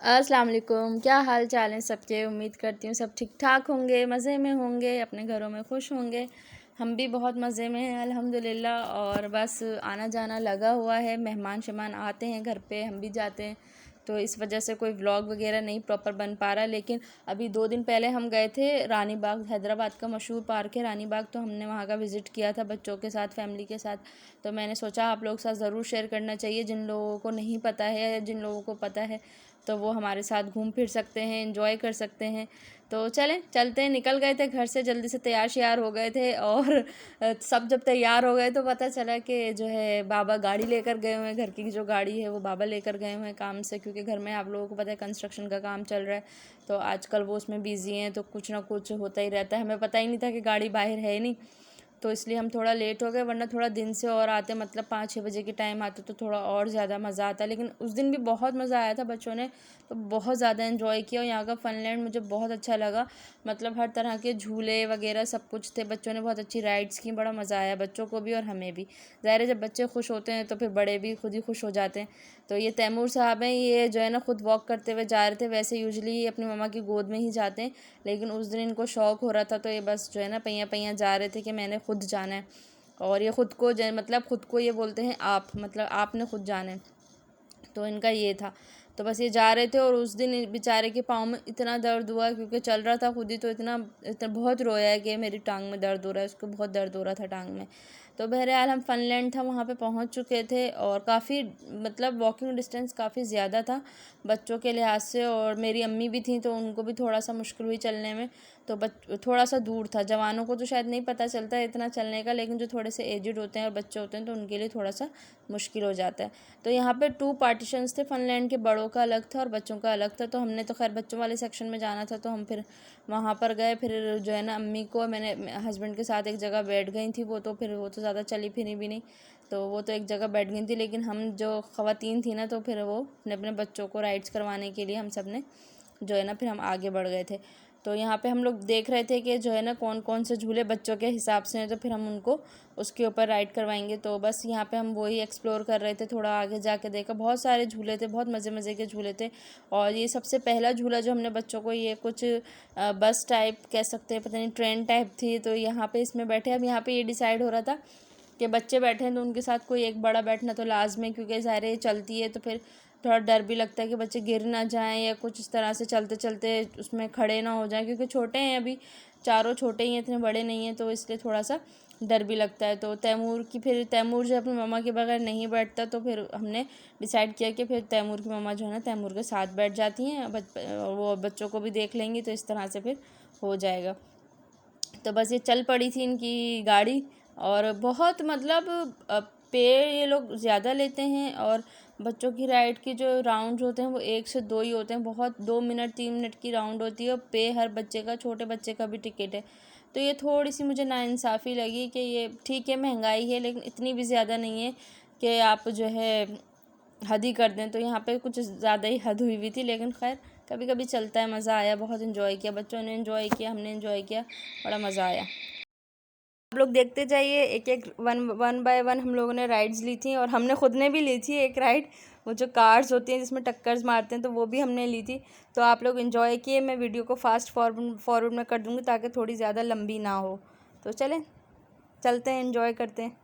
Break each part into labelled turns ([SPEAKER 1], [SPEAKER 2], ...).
[SPEAKER 1] अस्सलाम वालेकुम। क्या हाल चाल है सबके। उम्मीद करती हूँ सब ठीक ठाक होंगे, मज़े में होंगे, अपने घरों में खुश होंगे। हम भी बहुत मज़े में हैं अल्हम्दुलिल्लाह। और बस आना जाना लगा हुआ है, मेहमान शेमान आते हैं घर पे, हम भी जाते हैं, तो इस वजह से कोई व्लॉग वगैरह नहीं प्रॉपर बन पा रहा। लेकिन अभी 2 दिन पहले हम गए थे रानी बाग, हैदराबाद का मशहूर पार्क है रानी बाग, तो हमने वहाँ का विज़िट किया था बच्चों के साथ, फैमिली के साथ। तो मैंने सोचा आप लोग के साथ ज़रूर शेयर करना चाहिए, जिन लोगों को नहीं पता है या जिन लोगों को पता है तो वो हमारे साथ घूम फिर सकते हैं, एंजॉय कर सकते हैं। तो चलते हैं। निकल गए थे घर से, जल्दी से तैयार श्यार हो गए थे और सब जब तैयार हो गए तो पता चला कि जो है बाबा गाड़ी लेकर गए हुए हैं, घर की जो गाड़ी है वो बाबा लेकर गए हुए हैं काम से, क्योंकि घर में आप लोगों को पता है कंस्ट्रक्शन का काम चल रहा है, तो आजकल वो उसमें बिज़ी हैं, तो कुछ ना कुछ होता ही रहता है। हमें पता ही नहीं था कि गाड़ी बाहर है नहीं, तो इसलिए हम थोड़ा लेट हो गए, वरना थोड़ा दिन से और आते, मतलब 5-6 बजे के टाइम आते तो थोड़ा और ज़्यादा मज़ा आता। लेकिन उस दिन भी बहुत मज़ा आया था, बच्चों ने तो बहुत ज़्यादा एंजॉय किया। और यहाँ का फनलैंड मुझे बहुत अच्छा लगा, मतलब हर तरह के झूले वगैरह सब कुछ थे, बच्चों ने बहुत अच्छी राइड्स की, बड़ा मज़ा आया बच्चों को भी और हमें भी। ज़ाहिर है जब बच्चे खुश होते हैं तो फिर बड़े भी खुद ही खुश हो जाते हैं। तो ये तैमूर साहब हैं, ये जो है ना खुद वॉक करते हुए जा रहे थे, वैसे यूजुअली अपनी मम्मा की गोद में ही जाते हैं, लेकिन उस दिन इनको शौक़ हो रहा था, तो ये बस जो है ना पैया पैया जा रहे थे कि मैंने खुद जाना है। और ये ख़ुद को मतलब ख़ुद को ये बोलते हैं आप, मतलब आपने खुद जाना है, तो इनका ये था। तो बस ये जा रहे थे और उस दिन बेचारे के पाँव में इतना दर्द हुआ, क्योंकि चल रहा था खुद ही, तो इतना इतना बहुत रोया है कि मेरी टांग में दर्द हो रहा है, उसको बहुत दर्द हो रहा था टांग में। तो बहरहाल हम फनलैंड था वहाँ पे पहुँच चुके थे, और काफ़ी मतलब वॉकिंग डिस्टेंस काफ़ी ज़्यादा था बच्चों के लिहाज से, और मेरी अम्मी भी थी तो उनको भी थोड़ा सा मुश्किल हुई चलने में। तो थोड़ा सा दूर था, जवानों को तो शायद नहीं पता चलता है इतना चलने का, लेकिन जो थोड़े से एजिड होते हैं और बच्चे होते हैं तो उनके लिए थोड़ा सा मुश्किल हो जाता है। तो यहाँ पे 2 पार्टीशंस थे, फनलैंड के बड़ों का अलग था और बच्चों का अलग था। तो हमने तो खैर बच्चों वाले सेक्शन में जाना था, तो हम फिर वहाँ पर गए। फिर जो है ना अम्मी को मैंने हस्बैंड के साथ एक जगह बैठ गई थी, वो तो ज़्यादा चली फिरी भी नहीं, तो वो तो एक जगह बैठ गई थी। लेकिन हम जो ख़वातीन थी ना, तो फिर वो अपने अपने बच्चों को राइड्स करवाने के लिए हम सब ने जो है ना फिर हम आगे बढ़ गए थे। तो यहाँ पे हम लोग देख रहे थे कि जो है ना कौन कौन से झूले बच्चों के हिसाब से हैं, तो फिर हम उनको उसके ऊपर राइड करवाएंगे। तो बस यहाँ पे हम वही एक्सप्लोर कर रहे थे, थोड़ा आगे जाके देखा, बहुत सारे झूले थे, बहुत मज़े मज़े के झूले थे। और ये सबसे पहला झूला जो हमने बच्चों को, ये कुछ बस टाइप कह सकते हैं, पता नहीं ट्रेन टाइप थी, तो यहाँ पे इसमें बैठे। अब यहाँ पे ये डिसाइड हो रहा था कि बच्चे बैठे हैं तो उनके साथ कोई एक बड़ा बैठना तो लाजमी, क्योंकि ज़ाहिर है चलती है तो फिर थोड़ा डर भी लगता है कि बच्चे गिर ना जाएं या कुछ इस तरह से चलते चलते उसमें खड़े ना हो जाएं, क्योंकि छोटे हैं अभी, चारों छोटे ही हैं, इतने बड़े नहीं हैं, तो इसलिए थोड़ा सा डर भी लगता है। तो तैमूर जो अपनी मम्मा के बगैर नहीं बैठता, तो फिर हमने डिसाइड किया कि फिर तैमूर की मम्मा जो है ना तैमूर के साथ बैठ जाती हैं, वो बच्चों को भी देख लेंगी, तो इस तरह से फिर हो जाएगा। तो बस ये चल पड़ी थी इनकी गाड़ी, और बहुत मतलब पे ये लोग ज़्यादा लेते हैं, और बच्चों की राइड की जो राउंड होते हैं वो 1 से 2 ही होते हैं, बहुत 2 मिनट 3 मिनट की राउंड होती है, और पे हर बच्चे का, छोटे बच्चे का भी टिकट है। तो ये थोड़ी सी मुझे नाइंसाफ़ी लगी कि ये ठीक है महंगाई है, लेकिन इतनी भी ज़्यादा नहीं है कि आप जो है हद ही कर दें। तो यहाँ पे कुछ ज़्यादा ही हद हुई थी, लेकिन खैर कभी कभी चलता है, मज़ा आया, बहुत इन्जॉय किया, बच्चों ने इन्जॉय किया, हमने इन्जॉय किया, बड़ा मज़ा आया। आप लोग देखते जाइए, एक एक वन बाय वन हम लोगों ने राइड्स ली थी, और हमने खुद ने भी ली थी एक राइड, वो जो कार्स होती हैं जिसमें टक्कर्स मारते हैं, तो वो भी हमने ली थी। तो आप लोग इन्जॉय किए। मैं वीडियो को फास्ट फॉरवर्ड में कर दूँगी ताकि थोड़ी ज़्यादा लंबी ना हो। तो चलते हैं, इन्जॉय करते हैं।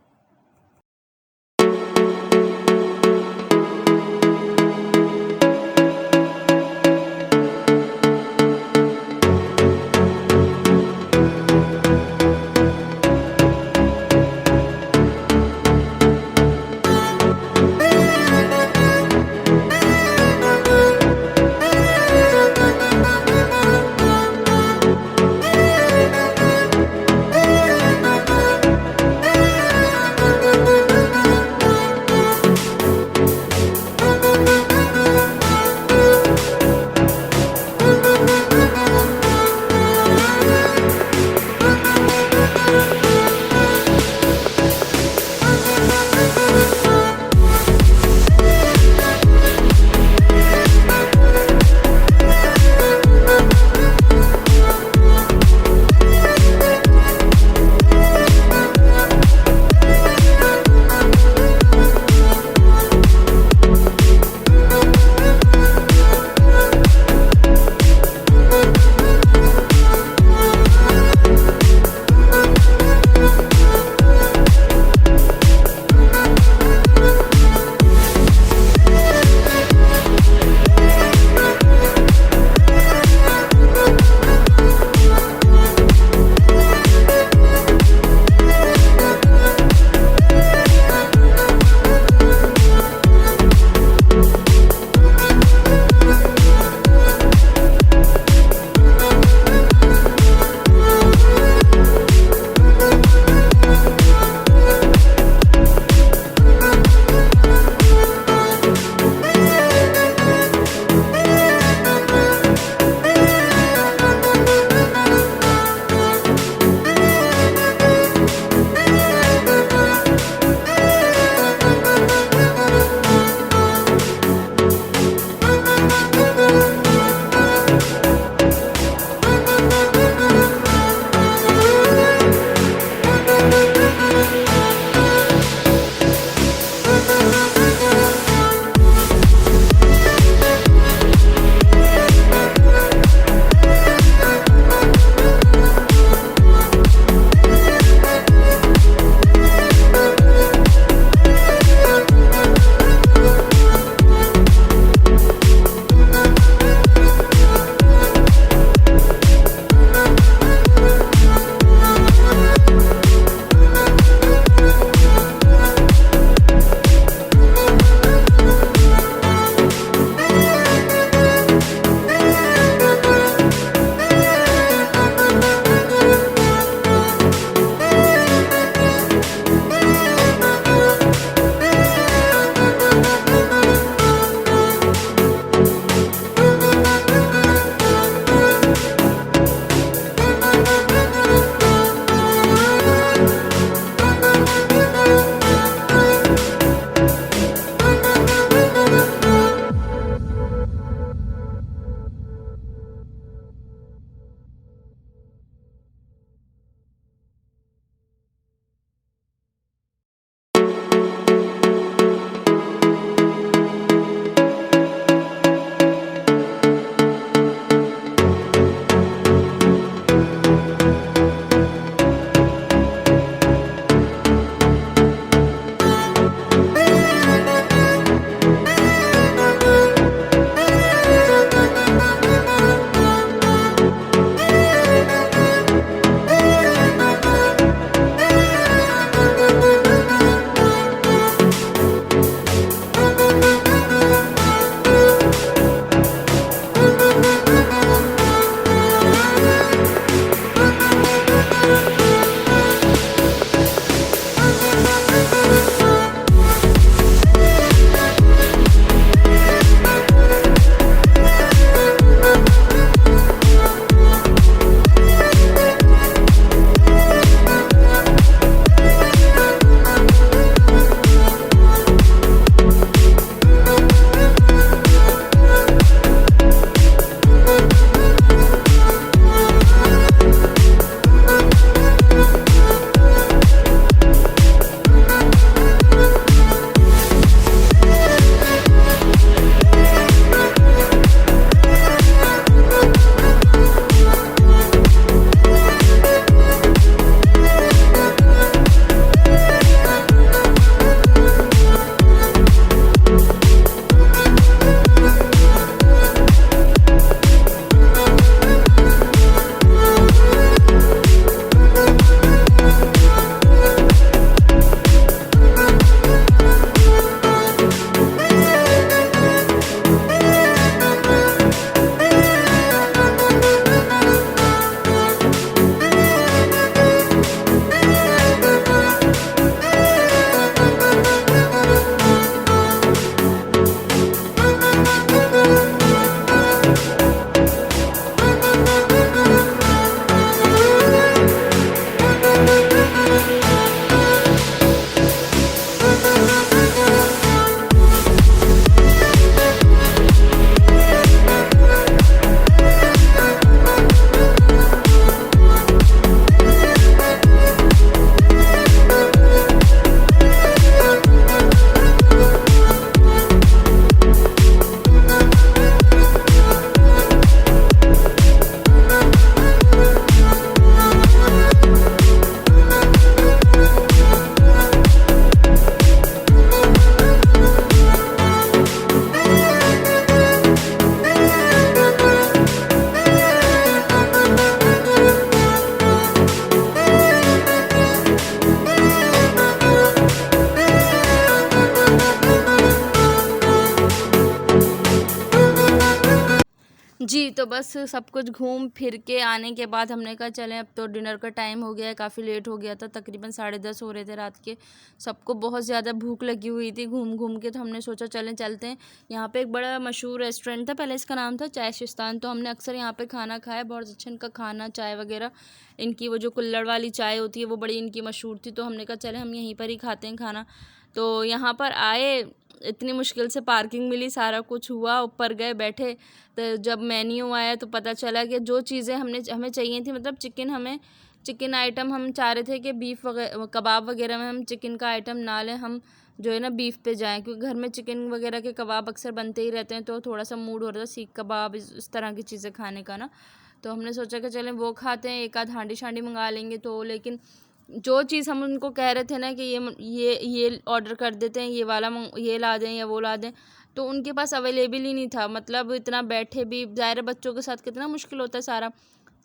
[SPEAKER 1] जी, तो बस सब कुछ घूम फिर के आने के बाद हमने कहा चलें अब तो डिनर का टाइम हो गया है, काफ़ी लेट हो गया था, तकरीबन 10:30 हो रहे थे रात के। सबको बहुत ज़्यादा भूख लगी हुई थी घूम-घूम के, तो हमने सोचा चलें चलते हैं। यहाँ पे एक बड़ा मशहूर रेस्टोरेंट था, पहले इसका नाम था चाय-शिस्तान, तो हमने अक्सर यहाँ पे खाना खाया, बहुत अच्छा इनका खाना, चाय वगैरह। इनकी वो जो कुल्हड़ वाली चाय होती है वो बड़ी इनकी मशहूर थी, तो हमने कहा चलें हम यहीं पर ही खाते हैं खाना। तो यहाँ पर आए, इतनी मुश्किल से पार्किंग मिली, सारा कुछ हुआ, ऊपर गए बैठे, तो जब मेन्यू आया तो पता चला कि जो चीज़ें हमें चाहिए थी, मतलब चिकन आइटम हम चाह रहे थे कि बीफ वगैरह कबाब वगैरह में हम चिकन का आइटम ना लें, हम जो है ना बीफ पे जाएं, क्योंकि घर में चिकन वगैरह के कबाब अक्सर बनते ही रहते हैं, तो थोड़ा सा मूड हो रहा था सीख कबाब इस तरह की चीज़ें खाने का ना। तो हमने सोचा कि चलें वो खाते हैं, एक आध हांडी शांडी मंगा लेंगे। तो लेकिन जो चीज़ हम उनको कह रहे थे ना कि ये ऑर्डर कर देते हैं, ये वाला ये ला दें या वो ला दें, तो उनके पास अवेलेबल ही नहीं था। मतलब इतना बैठे भी, ज़ाहिर है बच्चों के साथ कितना मुश्किल होता है, सारा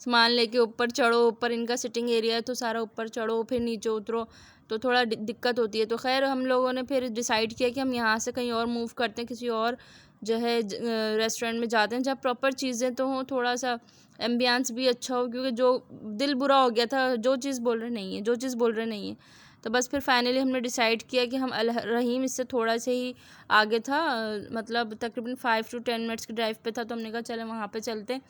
[SPEAKER 1] सामान लेके ऊपर चढ़ो, ऊपर इनका सिटिंग एरिया है तो सारा ऊपर चढ़ो फिर नीचे उतरो, तो थोड़ा दिक्कत होती है। तो खैर हम लोगों ने फिर डिसाइड किया कि हम यहाँ से कहीं और मूव करते हैं, किसी और जो है रेस्टोरेंट में जाते हैं जहाँ प्रॉपर चीज़ें तो हों, थोड़ा सा एम्बियंस भी अच्छा हो, क्योंकि जो दिल बुरा हो गया था, जो चीज़ बोल रहे नहीं है। तो बस फिर फाइनली हमने डिसाइड किया कि हम अल रहीम इससे थोड़ा से ही आगे था, मतलब तकरीबन 5 to 10 मिनट्स की ड्राइव पे था, तो हमने कहा चलें वहाँ पे चलते हैं।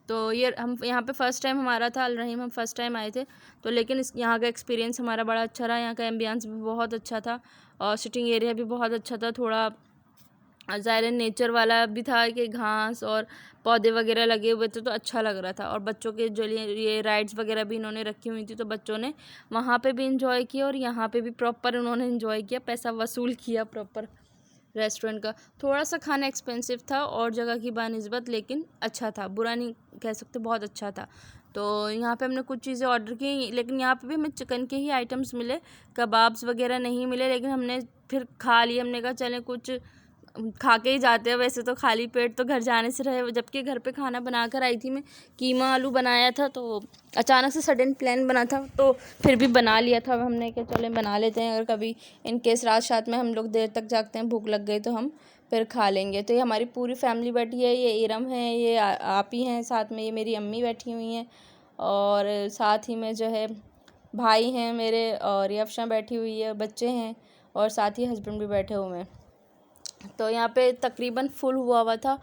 [SPEAKER 1] तो ये हम यहाँ पे फ़र्स्ट टाइम हमारा था, अल रहीम हम फ़र्स्ट टाइम आए थे, तो लेकिन इस यहाँ का एक्सपीरियंस हमारा बड़ा अच्छा रहा। यहाँ का एम्बियंस भी बहुत अच्छा था और सिटिंग एरिया भी बहुत अच्छा था, थोड़ा ज़ाहिर नेचर वाला भी था कि घास और पौधे वगैरह लगे हुए थे, तो अच्छा लग रहा था। और बच्चों के जो ये राइड्स वगैरह भी इन्होंने रखी हुई थी, तो बच्चों ने वहाँ पे भी इंजॉय किया और यहाँ पे भी प्रॉपर उन्होंने इंजॉय किया, पैसा वसूल किया प्रॉपर रेस्टोरेंट का। थोड़ा सा खाना एक्सपेंसिव था और जगह की बानिस्बत, लेकिन अच्छा था, बुरा नहीं कह सकते, बहुत अच्छा था। तो यहाँ पे हमने कुछ चीज़ें ऑर्डर की, लेकिन यहाँ पे भी हमें चिकन के ही आइटम्स मिले, कबाब्स वगैरह नहीं मिले, लेकिन हमने फिर खा लिए। हमने कहा चलें कुछ खा के ही जाते हैं, वैसे तो खाली पेट तो घर जाने से रहे। जबकि घर पे खाना बना कर आई थी मैं, कीमा आलू बनाया था, तो अचानक से सडन प्लान बना था, तो फिर भी बना लिया था हमने कि चलें बना लेते हैं, अगर कभी इन केस रात में हम लोग देर तक जागते हैं, भूख लग गई तो हम फिर खा लेंगे। तो ये हमारी पूरी फैमिली बैठी है, ये इरम है, ये आप ही हैं, साथ में ये मेरी अम्मी बैठी हुई हैं, और साथ ही में जो है भाई हैं मेरे, और ये अफशा बैठी हुई है, बच्चे हैं, और साथ ही हस्बैंड भी बैठे हुए हैं। तो यहाँ पे तकरीबन फुल हुआ हुआ था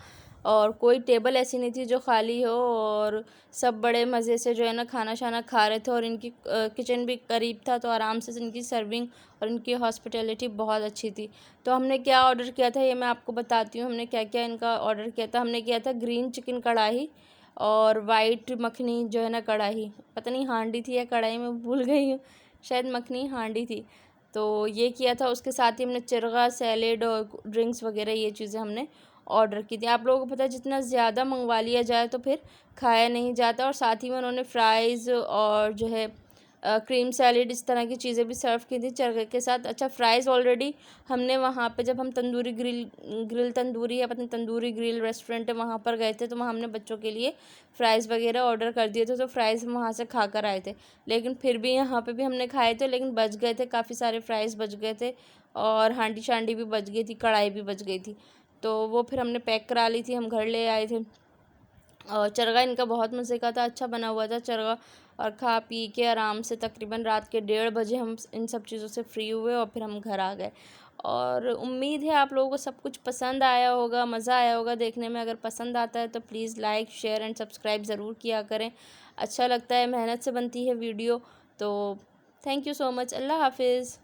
[SPEAKER 1] और कोई टेबल ऐसी नहीं थी जो खाली हो, और सब बड़े मज़े से जो है ना खाना शाना खा रहे थे, और इनकी किचन भी करीब था, तो आराम से इनकी सर्विंग और इनकी हॉस्पिटैलिटी बहुत अच्छी थी। तो हमने क्या ऑर्डर किया था ये मैं आपको बताती हूँ, हमने क्या क्या इनका ऑर्डर किया था। हमने किया था ग्रीन चिकन कढ़ाई और वाइट मखनी जो है ना कढ़ाई, पता नहीं हांडी थी या कढ़ाई, में भूल गई हूँ, शायद मखनी हांडी थी। तो ये किया था, उसके साथ ही हमने चिरगा, सैलेड और ड्रिंक्स वगैरह ये चीज़ें हमने ऑर्डर की थी। आप लोगों को पता है जितना ज़्यादा मंगवा लिया जाए तो फिर खाया नहीं जाता, और साथ ही में उन्होंने फ्राइज़ और जो है क्रीम सैलेड इस तरह की चीज़ें भी सर्व की थी चरगे के साथ। अच्छा, फ़्राइज़ ऑलरेडी हमने वहाँ पे जब हम तंदूरी ग्रिल तंदूरी या पता नहीं तंदूरी ग्रिल रेस्टोरेंट है वहाँ पर गए थे, तो वहाँ हमने बच्चों के लिए फ़्राइज़ वगैरह ऑर्डर कर दिए थे, तो फ़्राइज़ हम वहाँ से खा कर आए थे। लेकिन फिर भी यहाँ पे भी हमने खाए थे, लेकिन बच गए थे, काफ़ी सारे फ़्राइज़ बच गए थे, और हांडी शांडी भी बच गई थी, कढ़ाई भी बच गई थी, तो वो फिर हमने पैक करा ली थी, हम घर ले आए थे। और चरगा इनका बहुत मज़े का था, अच्छा बना हुआ था चरगा, और खा पी के आराम से तकरीबन रात के 1:30 बजे हम इन सब चीज़ों से फ्री हुए और फिर हम घर आ गए। और उम्मीद है आप लोगों को सब कुछ पसंद आया होगा, मज़ा आया होगा देखने में। अगर पसंद आता है तो please like, share and subscribe ज़रूर किया करें, अच्छा लगता है, मेहनत से बनती है वीडियो। तो थैंक यू सो मच, अल्लाह हाफिज़।